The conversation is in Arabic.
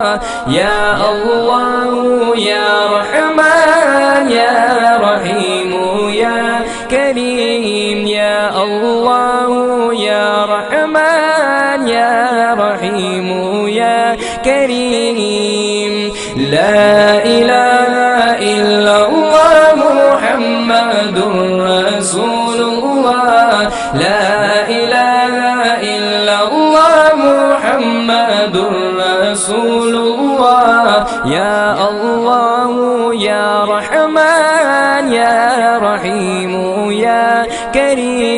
يا الله يا رحمن يا رحيم يا كريم يا الله يا رحمن يا رحيم يا كريم لا إله إلا الله محمد رسول الله لا إله إلا الله محمد رسول الله يا الله يا رحمن يا رحيم يا كريم